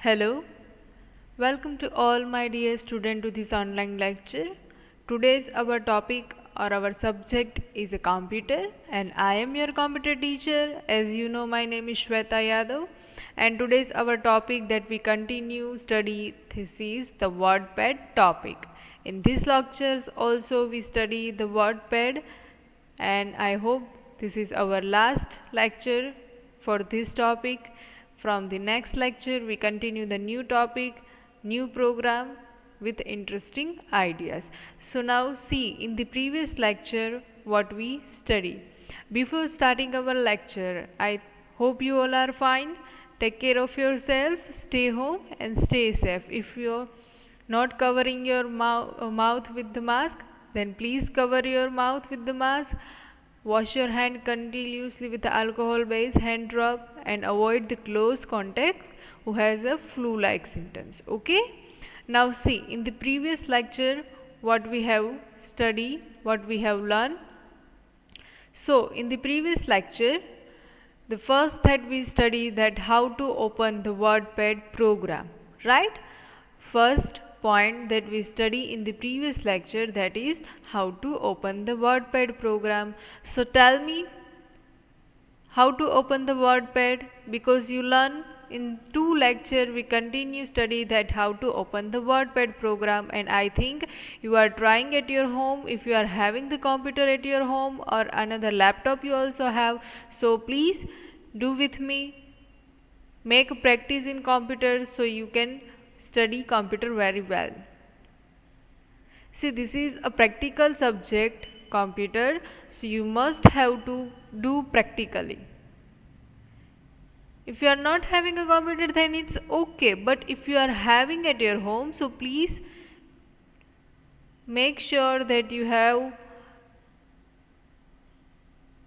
Hello, welcome to all my dear students to this online lecture. Today's our topic or our subject is a computer and I am your computer teacher. As you know, my name is Shweta Yadav and today's our topic that we continue study. This is the WordPad topic. In these lectures also we study the WordPad and I hope this is our last lecture for this topic. From the next lecture we continue the new topic, new program with interesting ideas. So now see in the previous lecture what we study. Before starting our lecture, I hope you all are fine. Take care of yourself, stay home and stay safe. If you're not covering your mouth with the mask, then please cover your mouth with the mask. Wash your hand continuously with alcohol based hand rub and avoid the close contact who has a flu like symptoms. Okay, now see in the previous lecture what we have studied, what we have learned. So in the previous lecture the first that we studied that how to open the WordPad program, right? First point that we study in the previous lecture, that is how to open the WordPad program. So tell me how to open the WordPad, because you learn in 2 lecture we continue study that how to open the WordPad program, and I think you are trying at your home. If you are having the computer at your home or another laptop you also have, so please do with me, make a practice in computer so you can study computer very well. See, this is a practical subject, computer, so you must have to do practically. If you are not having a computer then it's okay, but if you are having at your home, so please make sure that you have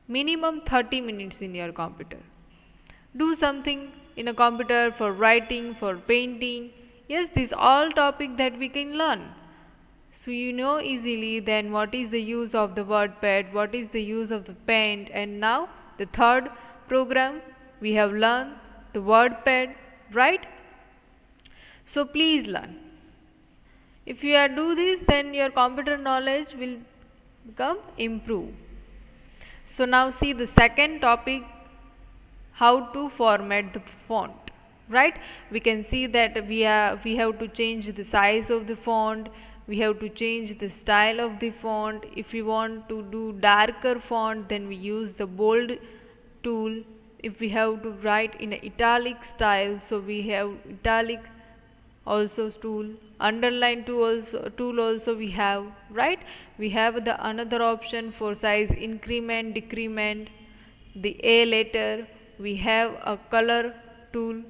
minimum 30 minutes in your computer. Do something in a computer for writing, for painting. Yes, these all topics that we can learn. So you know easily then what is the use of the WordPad, what is the use of the Paint, and now the third program we have learned the WordPad, right? So please learn. If you do this, then your computer knowledge will become improved. So now see the second topic, how to format the font. Right, we can see that we have to change the size of the font, we have to change the style of the font. If we want to do darker font, then we use the bold tool. If we have to write in an italic style, so we have italic also tool. Underline tool also we have, right? We have the another option for size increment, decrement, the A letter. We have a color tool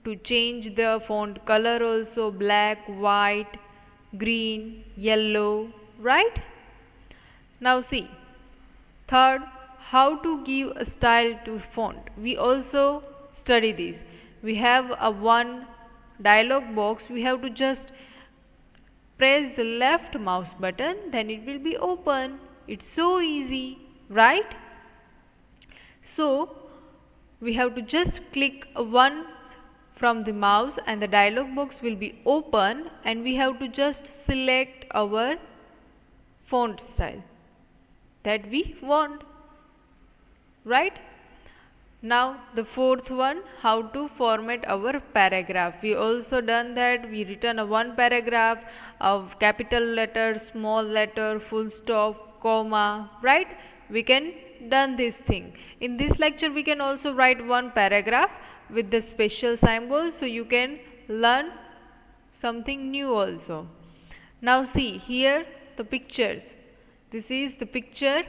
to change the font color also, black, white, green, yellow, right? Now see, third, how to give a style to font. We also study this. We have a one dialog box, we have to just press the left mouse button, then it will be open. It's so easy, right? So we have to just click one from the mouse and the dialog box will be open, and we have to just select our font style that we want, right? Now the fourth one, how to format our paragraph. We also done that. We written a one paragraph of capital letter, small letter, full stop, comma, right? We can done this thing. In this lecture we can also write one paragraph with the special symbols, so you can learn something new also. Now see here the pictures. This is the picture.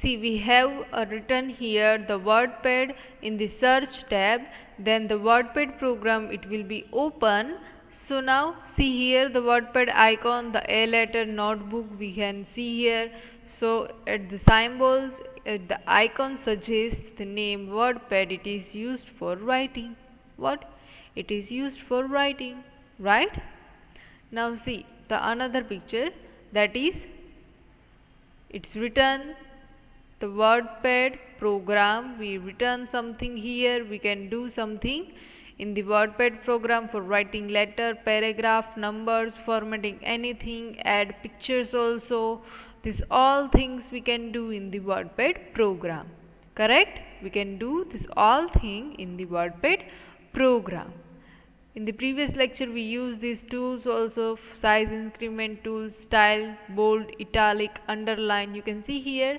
See, we have written here the WordPad in the search tab, then the WordPad program it will be open. So now see here the WordPad icon, the A letter notebook we can see here. So at the symbols, the icon suggests the name WordPad. It is used for writing. What? It is used for writing, right? Now see the another picture, that is it's written the WordPad program. We return something here. We can do something in the WordPad program for writing letter, paragraph, numbers, formatting anything, add pictures also. These all things we can do in the WordPad program. Correct? We can do this all thing in the WordPad program. In the previous lecture we used these tools also, size increment tools, style, bold, italic, underline. You can see here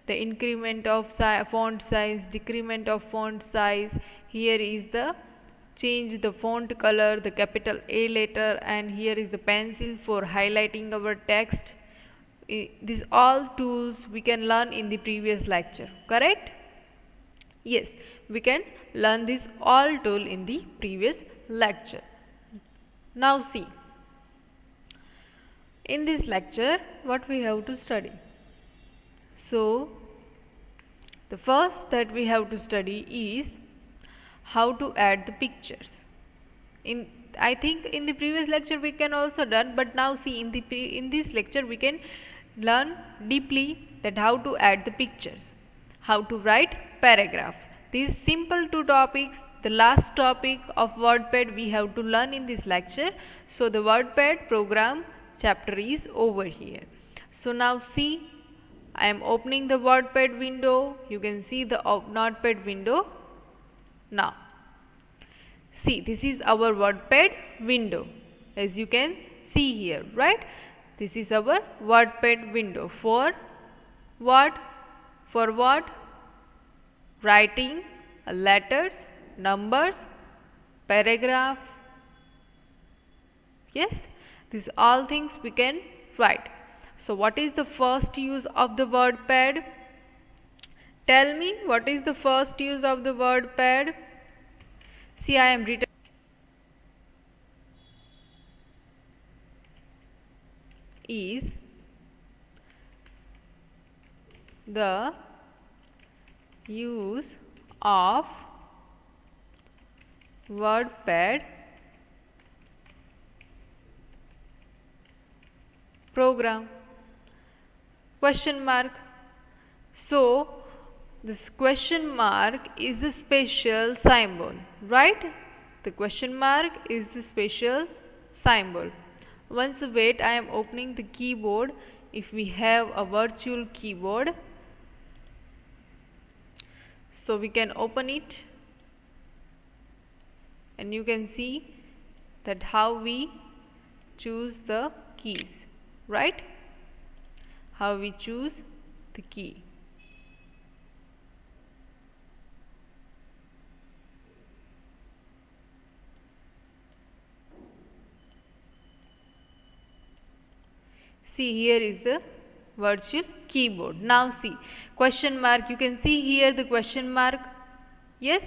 the increment of font size, decrement of font size. Here is the change the font color, the capital A letter, and here is the pencil for highlighting our text. These all tools we can learn in the previous lecture. Correct? Yes, we can learn this all tool in the previous lecture. Now see, in this lecture what we have to study. So the first that we have to study is how to add the pictures. I think in the previous lecture we can also done, but now see in this lecture we can learn deeply that how to add the pictures, how to write paragraphs. These simple two topics, the last topic of WordPad we have to learn in this lecture. So the WordPad program chapter is over here. So now see, I am opening the WordPad window. You can see the Notepad window. Now see, this is our WordPad window, as you can see here, right? This is our WordPad window. For what? For what? Writing letters, numbers, paragraph. Yes, these all things we can write. So what is the first use of the WordPad? Tell me, what is the first use of the WordPad? See, I am written is the use of WordPad program, question mark. So this question mark is the special symbol, right? The question mark is the special symbol. Once wait, I am opening the keyboard. If we have a virtual keyboard, so we can open it and you can see that how we choose the keys, right? How we choose the key. See, here is the virtual keyboard. Now see, question mark, you can see here the question mark. Yes,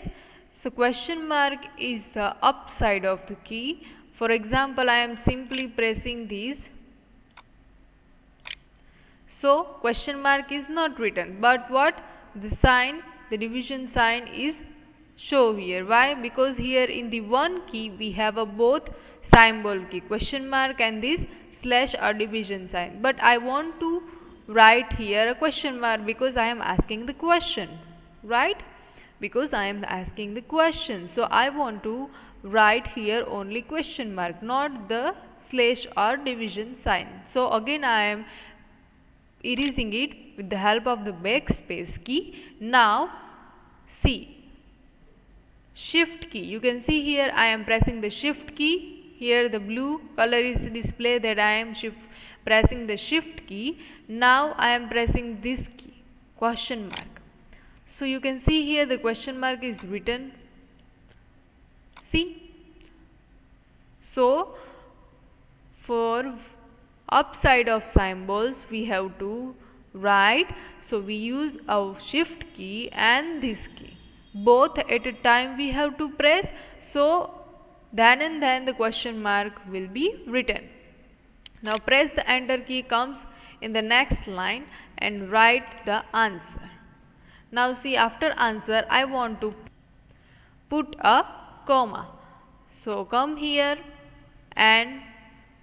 so question mark is the upside of the key. For example, I am simply pressing this. So question mark is not written, but what? The sign, the division sign is show here. Why? Because here in the one key we have a both symbol key, question mark and this slash or division sign. But I want to write here a question mark because I am asking the question, right? Because I am asking the question. So I want to write here only question mark, not the slash or division sign. So again I am erasing it with the help of the backspace key. Now see, shift key, you can see here I am pressing the shift key. Here the blue color is display that I am pressing the shift key. Now I am pressing this key, question mark. So you can see here the question mark is written. See? So for upside of symbols we have to write. So we use our shift key and this key. Both at a time we have to press. So then and then the question mark will be written. Now press the enter key, comes in the next line and write the answer. Now see, after answer I want to put a comma. So come here and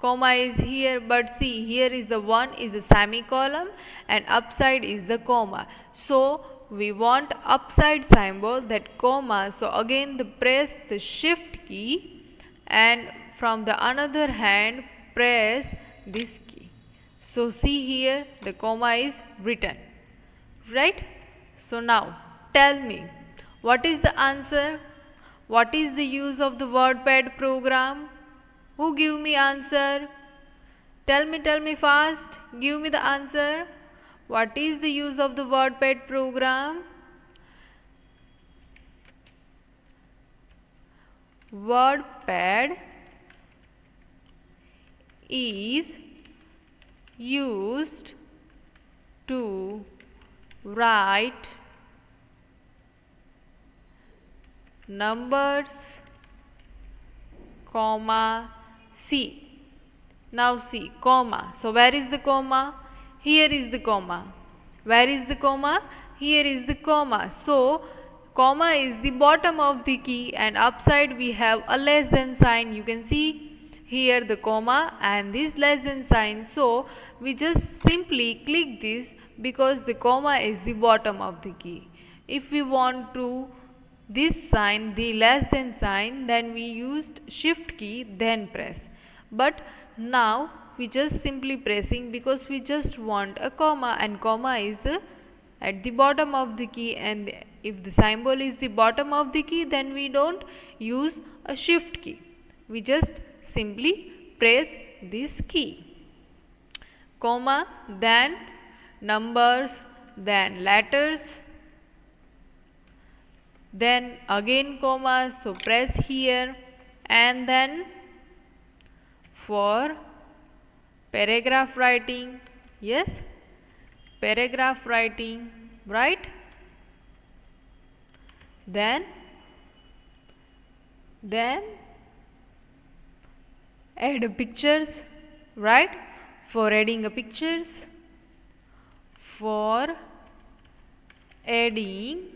Comma is here, but see, here is the one is a semicolon and upside is the comma. So we want upside symbol, that comma. So again press the shift key, and from the another hand press this key. So see here the comma is written, right? So now tell me, what is the answer? What is the use of the WordPad program? Who give me answer? Tell me fast. Give me the answer. What is the use of the WordPad program? WordPad is used to write numbers, comma, see. Now see, comma. So where is the comma? Here is the comma. Where is the comma? Here is the comma. So comma is the bottom of the key, and upside we have a less than sign. You can see here the comma and this less than sign. So we just simply click this because the comma is the bottom of the key. If we want to this sign, the less than sign, then we used shift key, then press. But now we just simply pressing because we just want a comma, and comma is at the bottom of the key, and if the symbol is the bottom of the key, then we don't use a shift key. We just simply press this key. Comma, then numbers, then letters, then again comma. So press here, and then for paragraph writing, yes, paragraph writing, right? Then add pictures, right? For adding a pictures, for adding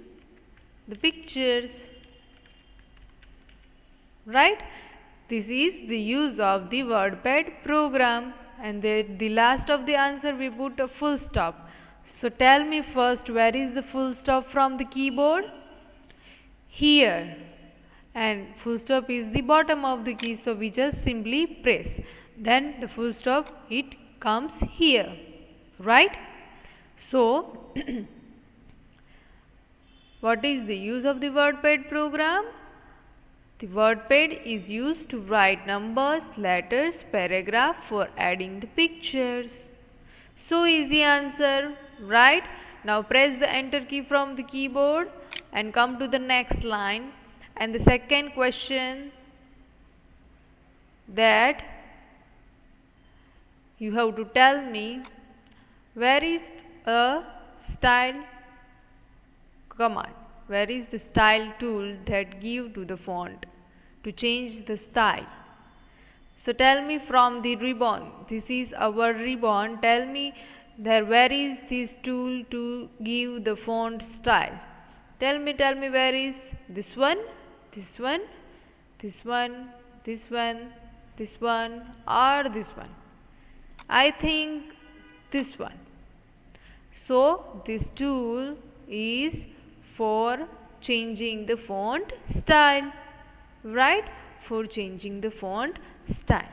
the pictures, right? This is the use of the WordPad program. And the last of the answer we put a full stop. So tell me first, where is the full stop from the keyboard? Here, and full stop is the bottom of the key, so we just simply press, then the full stop it comes here, right? So what is the use of the WordPad program? The WordPad is used to write numbers, letters, paragraph, for adding the pictures. So easy answer, right? Now press the enter key from the keyboard and come to the next line. And the second question, that you have to tell me, where is a style command? Where is the style tool that give to the font to change the style? So tell me from the ribbon. This is our ribbon. Tell me there, where is this tool to give the font style? Tell me where is this one, this one, this one, this one, this one, or this one? I think this one. So this tool is for changing the font style, right? For changing the font style.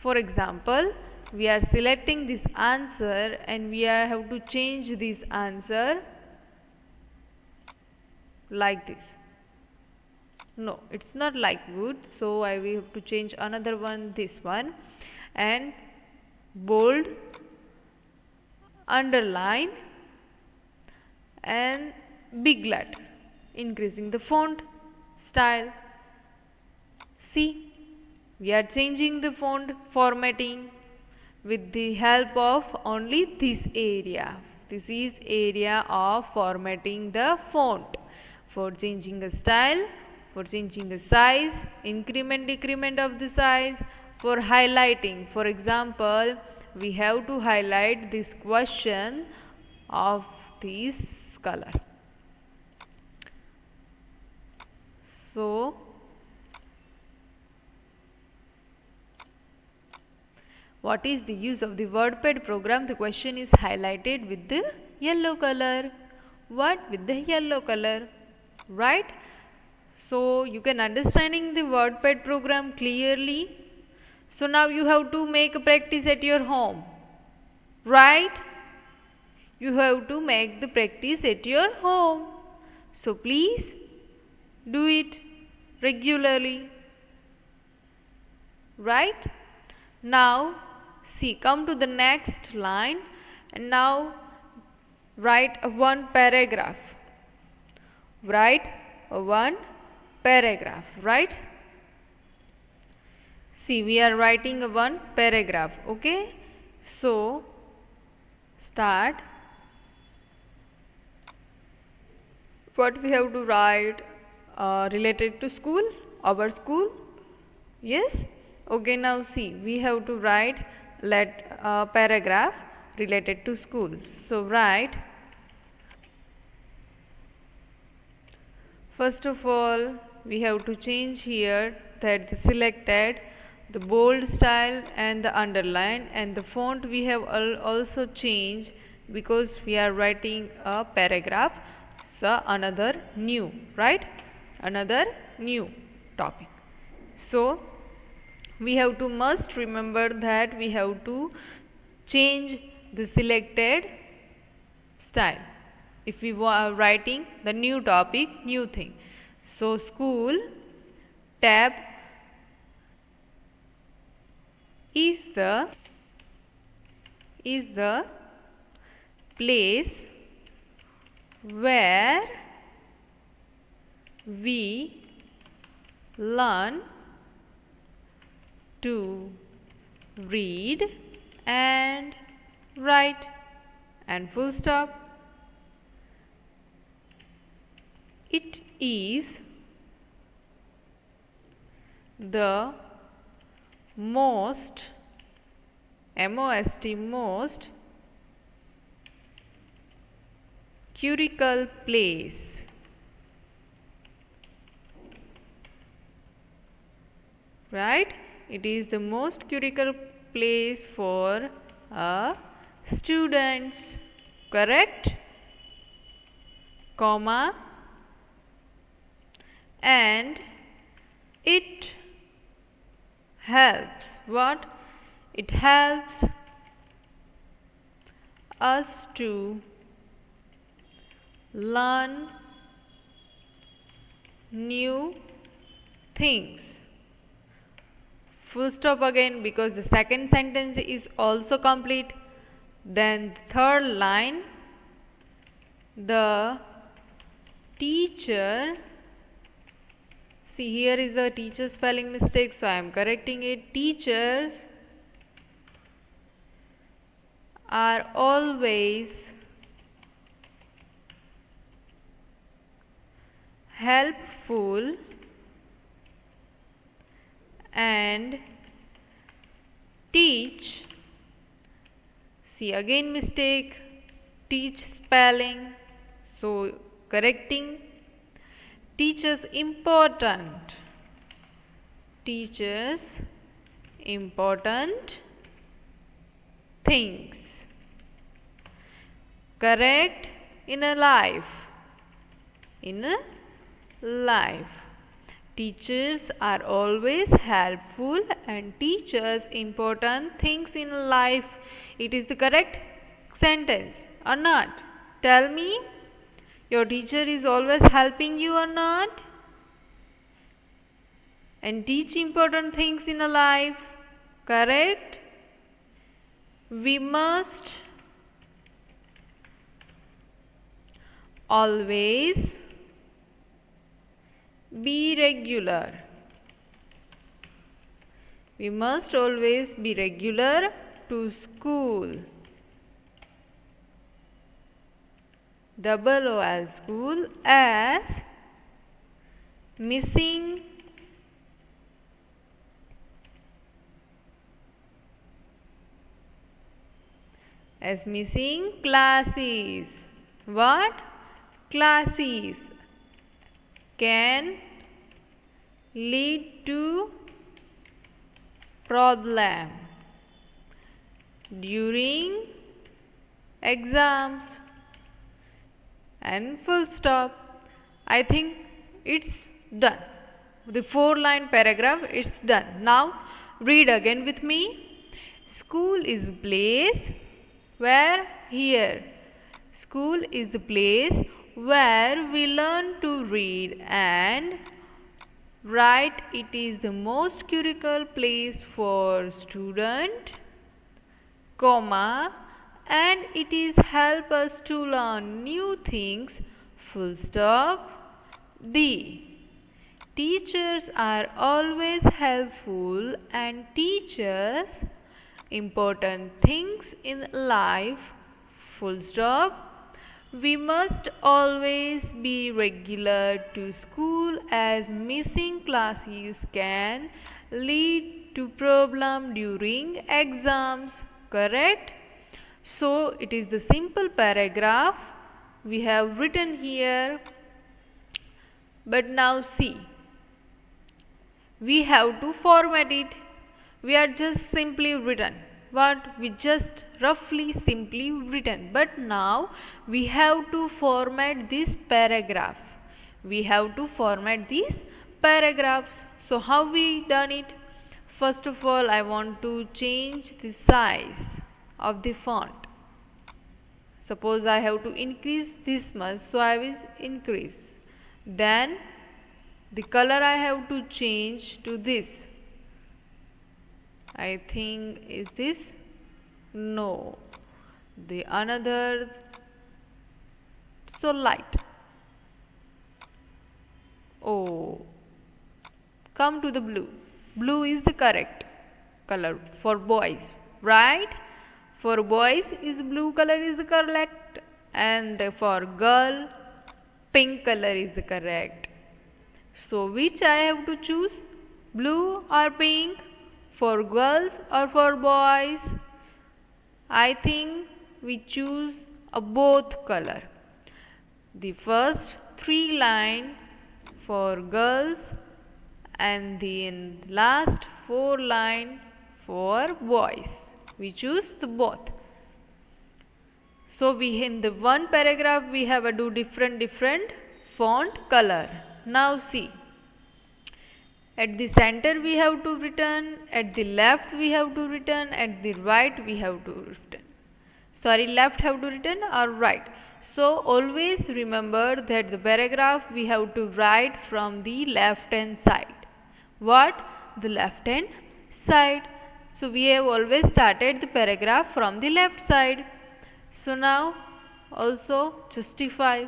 For example, we are selecting this answer and we have to change this answer like this. No, it's not like good, so I will have to change another one, this one, and bold, underline, and big letter, increasing the font style. See, we are changing the font formatting with the help of only this area. This is area of formatting the font. For changing the style, for changing the size, increment, decrement of the size, for highlighting. For example, we have to highlight this question of this color. So What is the use of the WordPad program? The question is highlighted with the yellow color. What? With the yellow color, right? So you can understanding the WordPad program clearly. So now you have to make a practice at your home, right? You have to make the practice at your home. So please do it regularly, right? Now see, come to the next line and now write one paragraph. Write one paragraph, right? See, we are writing one paragraph, okay? So start. What we have to write related to school, our school? Yes? Okay, now see, we have to write paragraph related to school. So write, first of all, we have to change here that the selected the bold style and the underline, and the font we have also changed because we are writing a paragraph. So another new, right? Another new topic. So we have to must remember that we have to change the selected style if we are writing the new topic, new thing. So school tab is the place where we learn to read and write, and full stop. It is the most most curical place right? It is the most curical place for students, correct? Comma, and it helps. What? It helps us to learn new things. Full stop again, because the second sentence is also complete. Then third line, the teacher, see here is the teacher spelling mistake, so I am correcting it. Teachers are always helpful and teach, see again mistake, teach spelling, so correcting. Teachers important things, correct. In a life, teachers are always helpful and teachers important things in life. It is the correct sentence or not? Tell me, your teacher is always helping you or not? And teach important things in a life, correct? We must always be regular. We must always be regular to school. OOL school, as missing classes. What? Classes can lead to problem. during exams, and full stop. I think it's done. The 4-line paragraph is done. Now read again with me. School is the place where here. School is the place where we learn to read and write. It is the most critical place for student, comma, and it is help us to learn new things, full stop. The teachers are always helpful and teach us important things in life, full stop. We must always be regular to school as missing classes can lead to problem during exams, correct? So it is the simple paragraph we have written here. But now see, we have to format it. We are just simply written. What? We just roughly simply written. But now we have to format this paragraph. We have to format these paragraphs. So how we done it? First of all, I want to change the size of the font. Suppose I have to increase this much, so I will increase. Then the color I have to change to this. I think is this? No. The another, so light. Oh, come to the blue. Blue is the correct color for boys, right? For boys is blue color is the correct, and for girl pink color is the correct. So which I have to choose? Blue or pink? For girls or for boys? I think we choose a both color. The first 3 line for girls and the last 4 line for boys. We choose the both. So we in the one paragraph we have a do different font color. Now see. At the center we have to written, at the left we have to written, at the right we have to written. Sorry, left have to written or right. So always remember that the paragraph we have to write from the left hand side. What? The left hand side. So we have always started the paragraph from the left side. So now also justify.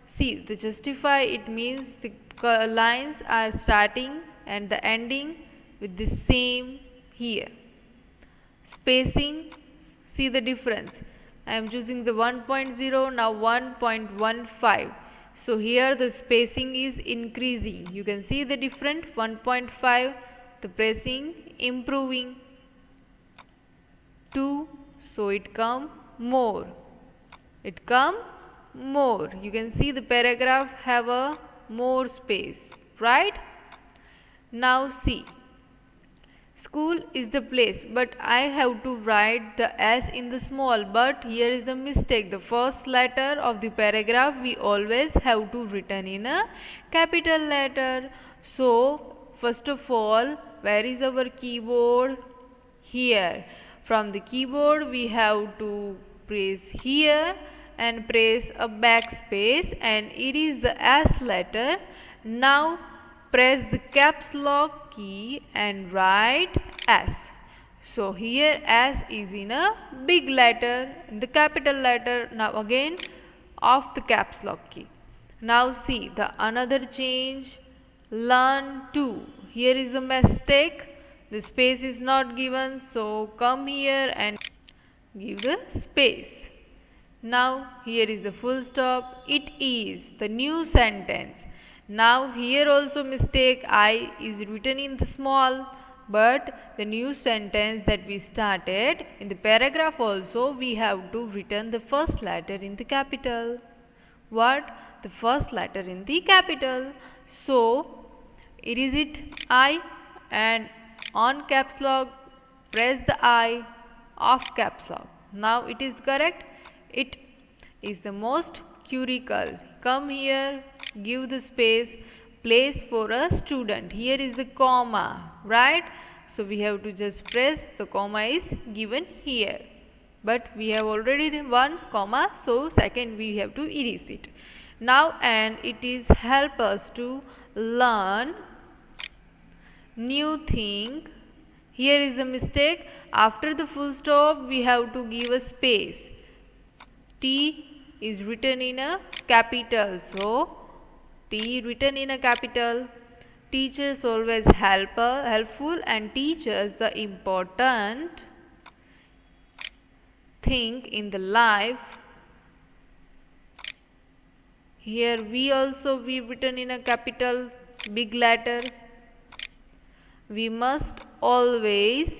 See, the justify, it means the lines are starting and the ending with the same here. Spacing, see the difference. I am choosing the 1.0, now 1.15. So here the spacing is increasing. You can see the difference, 1.5, the spacing improving. 2, so it come more. It come more. You can see the paragraph have a more space, right? Now see, school is the place, but I have to write the S in the small, but here is the mistake. The first letter of the paragraph we always have to written in a capital letter. So first of all, where is our keyboard? Here. From the keyboard we have to press here and press a backspace, and it is the S letter. Now press the caps lock key and write S. So here S is in a big letter, the capital letter. Now again off the caps lock key. Now see the another change, learn to. Here is the mistake. The space is not given, so come here and give the space. Now here is the full stop. It is the new sentence. Now here also mistake, I is written in the small, but the new sentence that we started in the paragraph also we have to written the first letter in the capital. What? The first letter in the capital. So it is I, and on caps lock press the I of caps lock. Now it is correct. It is the most curical. Come here, give the space, place for a student. Here is the comma, right? So we have to just press, the comma is given here. But we have already one comma, so second we have to erase it. Now and it is help us to learn new thing. Here is a mistake. After the full stop we have to give a space. T is written in a capital, so T written in a capital. Teachers always helpful and teach us the important thing in the life. Here we also be written in a capital big letter. We must always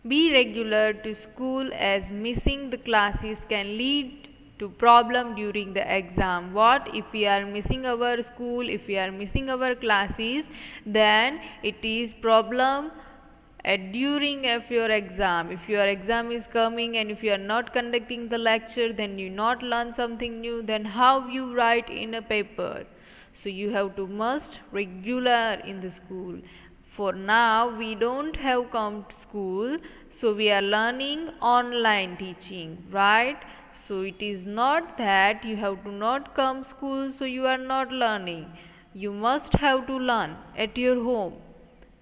be regular to school, as missing the classes can lead to problem during the exam. What if we are missing our school, if we are missing our classes, then it is problem during your exam. If your exam is coming and if you are not conducting the lecture, then you not learn something new, then how you write in a paper? So you have to must regular in the school. For now we don't have come to school, so we are learning online teaching, right? So it is not that you have to not come school, so you are not learning. You must have to learn at your home.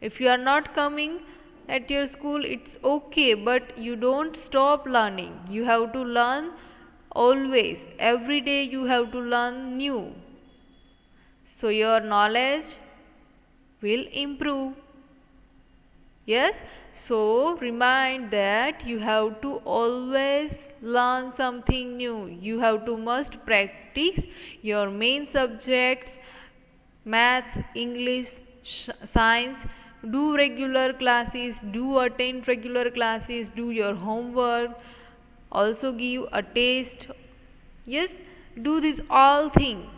If you are not coming at your school, it's okay, but you don't stop learning. You have to learn always. Every day you have to learn new. So your knowledge will improve. Yes, so remind that you have to always learn something new. You have to must practice your main subjects, maths, English, science. Do regular classes, do attend regular classes, do your homework, also give a test. Yes, do this all thing.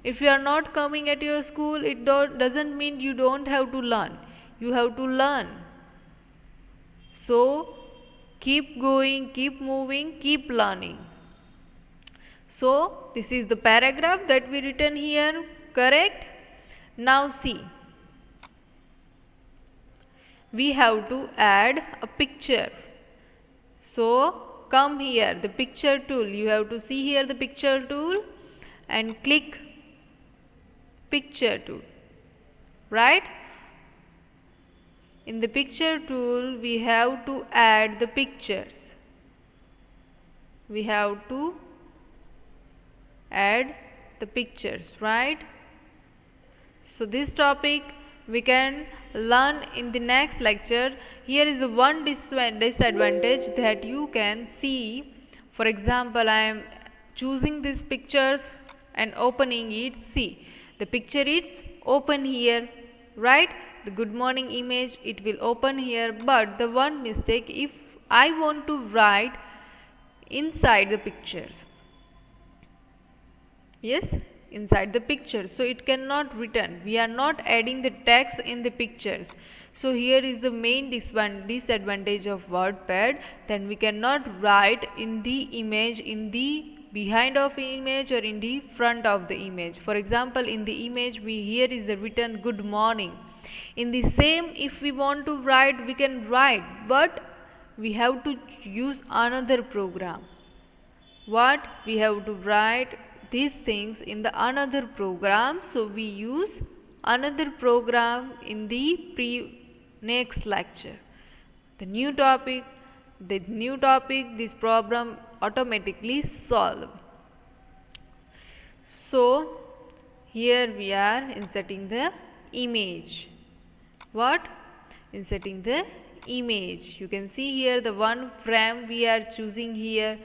If you are not coming at your school, it doesn't mean you don't have to learn. You have to learn. So keep going, keep moving, keep learning. So this is the paragraph that we written here, correct? Now see, we have to add a picture. So come here, the picture tool. You have to see here the picture tool and click picture tool, right? In the picture tool we have to add the pictures. We have to add the pictures, right? So this topic we can learn in the next lecture. Here is the one disadvantage that you can see. For example, I am choosing these pictures and opening it. See, the picture is open here, right? The good morning image, it will open here. But the one mistake, if I want to write inside the pictures, yes, inside the picture, so it cannot written. We are not adding the text in the pictures. So here is the main disadvantage of WordPad, then we cannot write in the image, in the behind of image or in the front of the image. For example, in the image here is the written good morning. In the same, if we want to write, we can write, but we have to use another program. What? We have to write these things in the another program, so we use another program in the next lecture. The new topic, this problem automatically solve. So here we are inserting the image. What? Inserting the image. You can see here the one frame we are choosing here.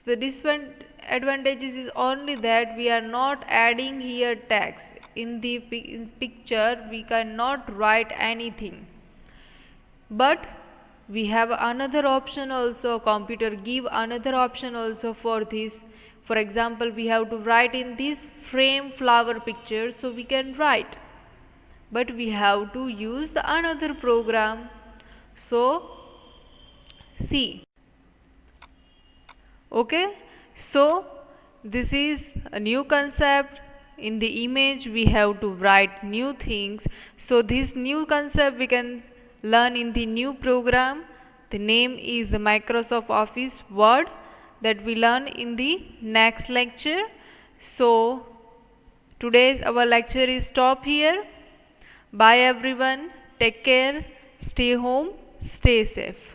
The disadvantages is only that we are not adding here text. In the picture we cannot write anything. But we have another option also. Computer give another option also for this. For example, we have to write in this frame flower picture, so we can write, but we have to use the another program. So C. Okay, so this is a new concept. In the image we have to write new things. So this new concept we can learn in the new program. The name is the Microsoft Office Word, that we learn in the next lecture. So today's our lecture is stop here. Bye everyone. Take care. Stay home. Stay safe.